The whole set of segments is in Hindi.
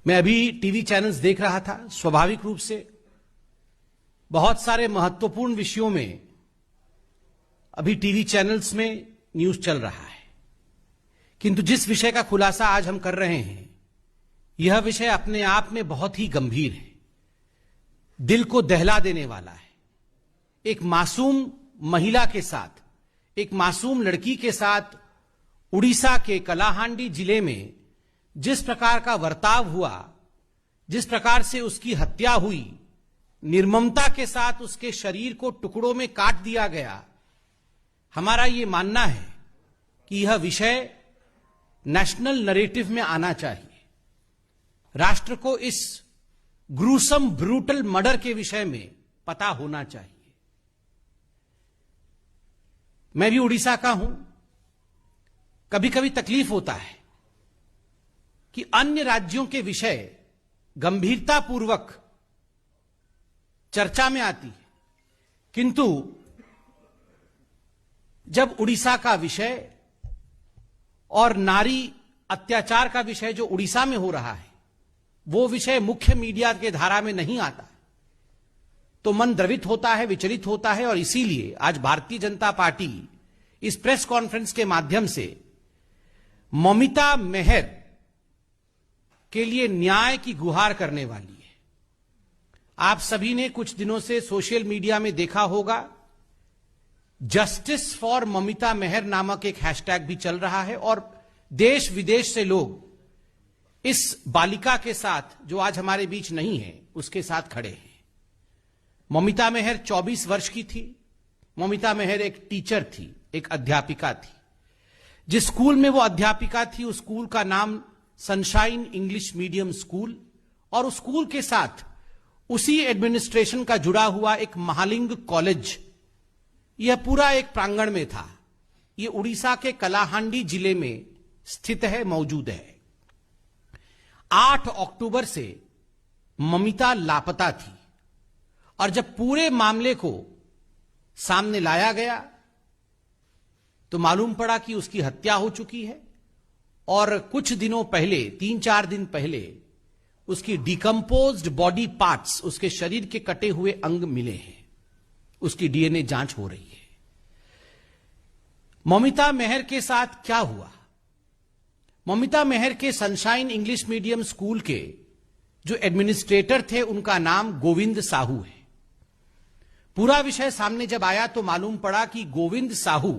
मैं अभी टीवी चैनल्स देख रहा था। स्वाभाविक रूप से बहुत सारे महत्वपूर्ण विषयों में अभी टीवी चैनल्स में न्यूज चल रहा है, किंतु जिस विषय का खुलासा आज हम कर रहे हैं, यह विषय अपने आप में बहुत ही गंभीर है, दिल को दहला देने वाला है। एक मासूम महिला के साथ, एक मासूम लड़की के साथ उड़ीसा के कलाहांडी जिले में जिस प्रकार का बर्ताव हुआ, जिस प्रकार से उसकी हत्या हुई, निर्ममता के साथ उसके शरीर को टुकड़ों में काट दिया गया, हमारा यह मानना है कि यह विषय नेशनल नरेटिव में आना चाहिए। राष्ट्र को इस ग्रूसम ब्रूटल मर्डर के विषय में पता होना चाहिए। मैं भी उड़ीसा का हूं। कभी कभी तकलीफ होता है कि अन्य राज्यों के विषय गंभीरतापूर्वक चर्चा में आती है, किंतु जब उड़ीसा का विषय और नारी अत्याचार का विषय जो उड़ीसा में हो रहा है, वो विषय मुख्य मीडिया के धारा में नहीं आता, तो मन द्रवित होता है, विचलित होता है। और इसीलिए आज भारतीय जनता पार्टी इस प्रेस कॉन्फ्रेंस के माध्यम से ममिता मेहर के लिए न्याय की गुहार करने वाली है। आप सभी ने कुछ दिनों से सोशल मीडिया में देखा होगा, जस्टिस फॉर ममिता मेहर नामक एक हैशटैग भी चल रहा है और देश विदेश से लोग इस बालिका के साथ, जो आज हमारे बीच नहीं है, उसके साथ खड़े हैं। ममिता मेहर 24 वर्ष की थी। ममिता मेहर एक टीचर थी, एक अध्यापिका थी। जिस स्कूल में वो अध्यापिका थी, उस स्कूल का नाम सनशाइन इंग्लिश मीडियम स्कूल, और उस स्कूल के साथ उसी एडमिनिस्ट्रेशन का जुड़ा हुआ एक महालिंग कॉलेज, यह पूरा एक प्रांगण में था। यह उड़ीसा के कलाहांडी जिले में स्थित है, मौजूद है। 8 अक्टूबर से ममिता लापता थी और जब पूरे मामले को सामने लाया गया तो मालूम पड़ा कि उसकी हत्या हो चुकी है और कुछ दिनों पहले, 3-4 दिन पहले, उसकी डिकम्पोज्ड बॉडी पार्ट्स, उसके शरीर के कटे हुए अंग मिले हैं। उसकी डीएनए जांच हो रही है। ममिता मेहर के साथ क्या हुआ? ममिता मेहर के सनशाइन इंग्लिश मीडियम स्कूल के जो एडमिनिस्ट्रेटर थे, उनका नाम गोविंद साहू है। पूरा विषय सामने जब आया तो मालूम पड़ा कि गोविंद साहू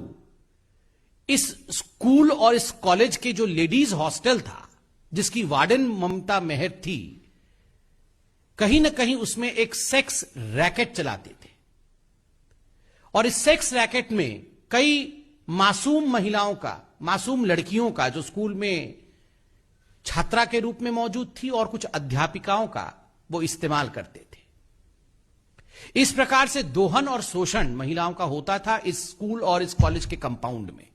इस स्कूल और इस कॉलेज के जो लेडीज हॉस्टल था, जिसकी वार्डन ममता मेहर थी, कहीं ना कहीं उसमें एक सेक्स रैकेट चलाते थे और इस सेक्स रैकेट में कई मासूम महिलाओं का, मासूम लड़कियों का, जो स्कूल में छात्रा के रूप में मौजूद थी, और कुछ अध्यापिकाओं का वो इस्तेमाल करते थे। इस प्रकार से दोहन और शोषण महिलाओं का होता था इस स्कूल और इस कॉलेज के कंपाउंड में।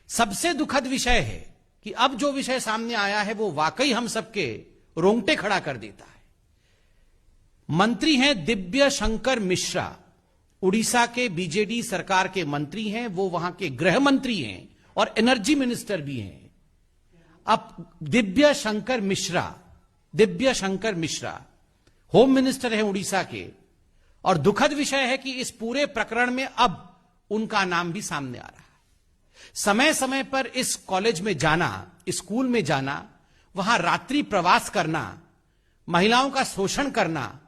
सबसे दुखद विषय है कि अब जो विषय सामने आया है वो वाकई हम सबके रोंगटे खड़ा कर देता है। मंत्री हैं दिव्य शंकर मिश्रा, उड़ीसा के बीजेडी सरकार के मंत्री हैं। वो वहां के गृह मंत्री हैं और एनर्जी मिनिस्टर भी हैं। अब दिव्य शंकर मिश्रा होम मिनिस्टर है उड़ीसा के, और दुखद विषय है कि इस पूरे प्रकरण में अब उनका नाम भी सामने आ रहा है। समय समय पर इस कॉलेज में जाना, इस स्कूल में जाना, वहां रात्रि प्रवास करना, महिलाओं का शोषण करना,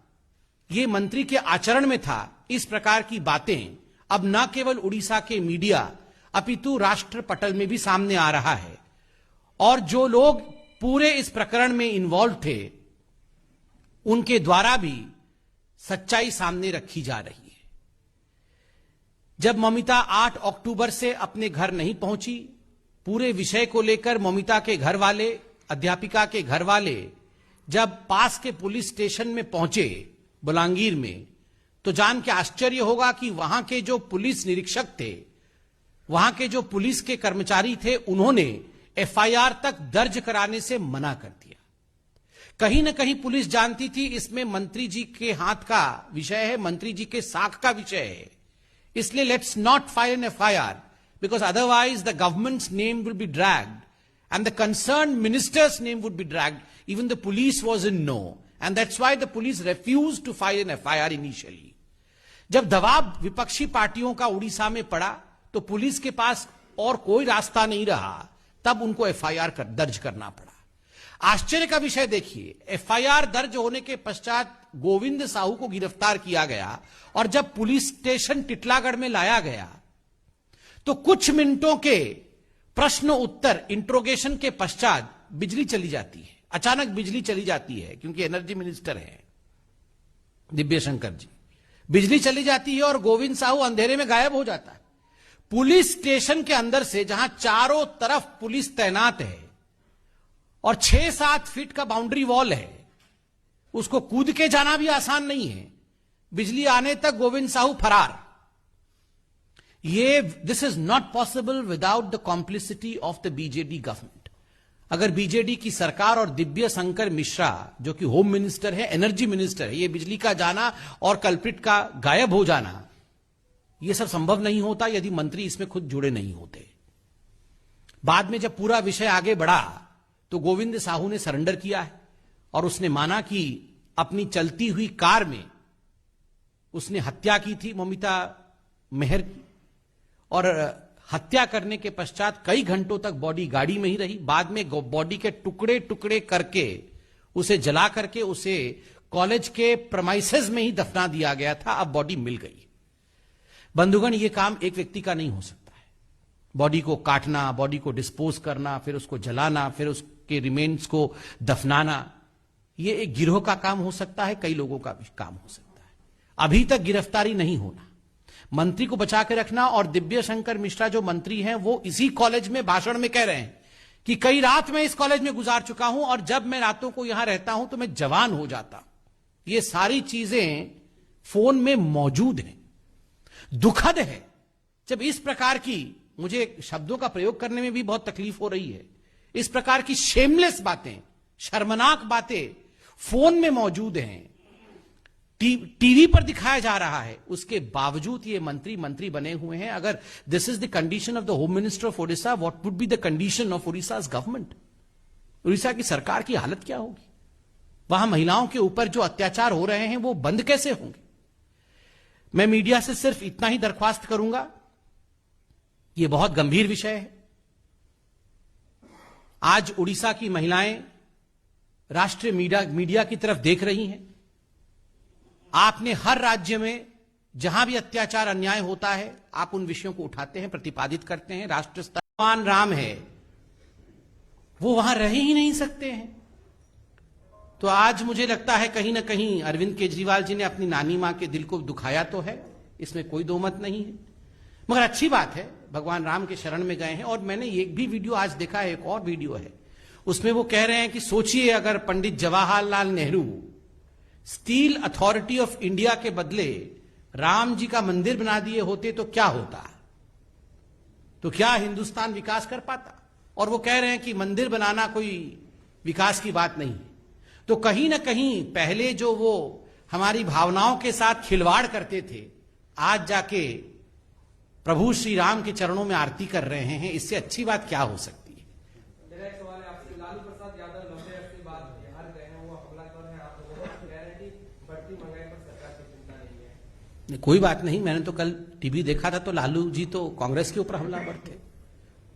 यह मंत्री के आचरण में था। इस प्रकार की बातें अब न केवल उड़ीसा के मीडिया अपितु राष्ट्र पटल में भी सामने आ रहा है, और जो लोग पूरे इस प्रकरण में इन्वॉल्व थे, उनके द्वारा भी सच्चाई सामने रखी जा रही है। जब ममिता 8 अक्टूबर से अपने घर नहीं पहुंची, पूरे विषय को लेकर ममिता के घर वाले, अध्यापिका के घर वाले जब पास के पुलिस स्टेशन में पहुंचे बलांगीर में, तो जान के आश्चर्य होगा कि वहां के जो पुलिस निरीक्षक थे, वहां के जो पुलिस के कर्मचारी थे, उन्होंने एफआईआर तक दर्ज कराने से मना कर दिया। कहीं ना कहीं पुलिस जानती थी इसमें मंत्री जी के हाथ का विषय है, मंत्री जी के साख का विषय है, इसलिए let's not file an FIR, because otherwise the governments name will be dragged and the concerned minister's name would be dragged. Even the police was in no. And that's why the police refused to file an FIR initially. जब दबाव विपक्षी पार्टियों का उड़ीसा में पड़ा तो पुलिस के पास और कोई रास्ता नहीं रहा, तब उनको FIR दर्ज करना पड़ा। आश्चर्य का विषय देखिए, FIR दर्ज होने के पश्चात गोविंद साहू को गिरफ्तार किया गया और जब पुलिस स्टेशन टिटलागढ़ में लाया गया तो कुछ मिनटों के प्रश्न उत्तर इंट्रोगेशन के पश्चात बिजली चली जाती है। अचानक बिजली चली जाती है क्योंकि एनर्जी मिनिस्टर है दिव्य शंकर जी। बिजली चली जाती है और गोविंद साहू अंधेरे में गायब हो जाता है। पुलिस स्टेशन के अंदर से, जहां चारों तरफ पुलिस तैनात है और 6-7 फीट का बाउंड्री वॉल है, उसको कूद के जाना भी आसान नहीं है। बिजली आने तक गोविंद साहू फरार। This is not possible without the complicity of the BJD government. अगर बीजेडी की सरकार और दिव्य शंकर मिश्रा, जो कि होम मिनिस्टर है, एनर्जी मिनिस्टर है, ये बिजली का जाना और कल्प्रिट का गायब हो जाना, यह सब संभव नहीं होता यदि मंत्री इसमें खुद जुड़े नहीं होते। बाद में जब पूरा विषय आगे बढ़ा तो गोविंद साहू ने सरेंडर किया है और उसने माना कि अपनी चलती हुई कार में उसने हत्या की थी ममिता मेहर की, और हत्या करने के पश्चात कई घंटों तक बॉडी गाड़ी में ही रही। बाद में बॉडी के टुकड़े टुकड़े करके उसे जला करके उसे कॉलेज के प्रमाइसेस में ही दफना दिया गया था। अब बॉडी मिल गई। बंधुगण, यह काम एक व्यक्ति का नहीं हो सकता है। बॉडी को काटना, बॉडी को डिस्पोज करना, फिर उसको जलाना, फिर उसके रिमेन्स को दफनाना, यह एक गिरोह का काम हो सकता है, कई लोगों का भी काम हो सकता है। अभी तक गिरफ्तारी नहीं होना, मंत्री को बचा के रखना। और दिव्य शंकर मिश्रा जो मंत्री हैं, वो इसी कॉलेज में भाषण में कह रहे हैं कि कई रात में इस कॉलेज में गुजार चुका हूं और जब मैं रातों को यहां रहता हूं तो मैं जवान हो जाता हूं। ये सारी चीजें फोन में मौजूद हैं। दुखद है जब इस प्रकार की, मुझे शब्दों का प्रयोग करने में भी बहुत तकलीफ हो रही है, इस प्रकार की शेमलेस बातें, शर्मनाक बातें फोन में मौजूद हैं, टीवी पर दिखाया जा रहा है, उसके बावजूद ये मंत्री बने हुए हैं। अगर this is the condition of the home minister of Odisha, what would be the condition of Odisha's government? Orissa की सरकार की हालत क्या होगी? वहां महिलाओं के ऊपर जो अत्याचार हो रहे हैं वो बंद कैसे होंगे? मैं मीडिया से सिर्फ इतना ही दरख्वास्त करूंगा, यह बहुत गंभीर विषय है। आज उड़ीसा की महिलाएं राष्ट्रीय मीडिया की तरफ देख रही हैं। आपने हर राज्य में जहां भी अत्याचार अन्याय होता है, आप उन विषयों को उठाते हैं, प्रतिपादित करते हैं। राष्ट्र स्तर भगवान राम है, वो वहां रह ही नहीं सकते हैं। तो आज मुझे लगता है कहीं ना कहीं अरविंद केजरीवाल जी ने अपनी नानी मां के दिल को दुखाया तो है, इसमें कोई दो मत नहीं है। मगर अच्छी बात है, भगवान राम के शरण में गए हैं। और मैंने एक भी वीडियो आज देखा है, एक और वीडियो है, उसमें वो कह रहे हैं कि सोचिए अगर Pandit Jawaharlal Nehru Steel Authority of India के बदले राम जी का मंदिर बना दिए होते तो क्या होता, तो क्या हिंदुस्तान विकास कर पाता? और वो कह रहे हैं कि मंदिर बनाना कोई विकास की बात नहीं है। तो कहीं ना कहीं पहले जो वो हमारी भावनाओं के साथ खिलवाड़ करते थे, आज जाके प्रभु श्री राम के चरणों में आरती कर रहे हैं, इससे अच्छी बात क्या हो सकती है? मेरा एक सवाल है आपसे। लालू प्रसाद यादव 90 के बाद बिहार गए हैं, वो हमलावर हैं, आप लोगों को कह रहे हैं कि बढ़ती महंगाई पर सरकार की चिंता नहीं है। कोई बात नहीं, मैंने तो कल टीवी देखा था तो लालू जी तो कांग्रेस के ऊपर हमलावर थे।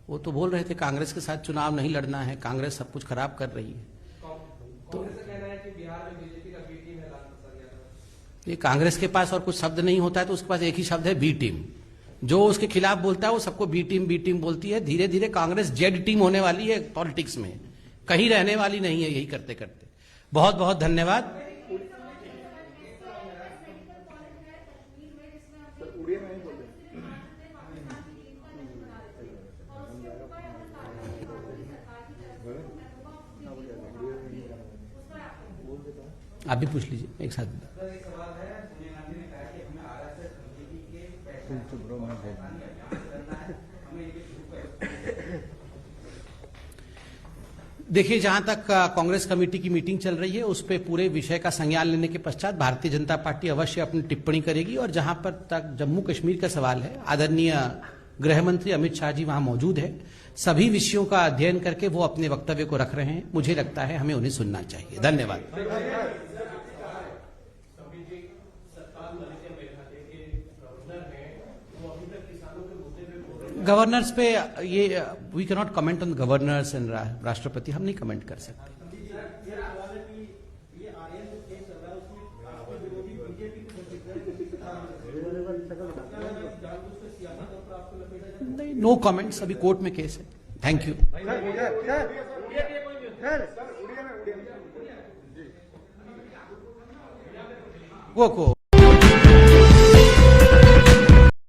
वो तो बोल रहे थे कांग्रेस के साथ चुनाव नहीं लड़ना है, कांग्रेस सब कुछ खराब कर रही है। कांग्रेस का कहना है कि बिहार में बीजेपी का बी टीम है लालू प्रसाद यादव। ये कांग्रेस के पास और कुछ शब्द नहीं होता है तो उसके पास एक ही शब्द है, बी टीम। जो उसके खिलाफ बोलता है वो सबको बी टीम बोलती है। धीरे धीरे कांग्रेस जेड टीम होने वाली है पॉलिटिक्स में, कहीं रहने वाली नहीं है यही करते करते। बहुत बहुत धन्यवाद। आप भी पूछ लीजिए एक साथ। देखिए, जहां तक कांग्रेस कमेटी की मीटिंग चल रही है उस पे पूरे विषय का संज्ञान लेने के पश्चात भारतीय जनता पार्टी अवश्य अपनी टिप्पणी करेगी। और जहां पर तक जम्मू कश्मीर का सवाल है, आदरणीय गृह मंत्री अमित शाह जी वहां मौजूद है। सभी विषयों का अध्ययन करके वो अपने वक्तव्य को रख रहे हैं। मुझे लगता है हमें उन्हें सुनना चाहिए। धन्यवाद। गवर्नर्स पे ये we can not comment on governors and राष्ट्रपति, हम नहीं कमेंट कर सकते। नहीं, नो कमेंट्स, अभी कोर्ट में केस है। Thank you. वो को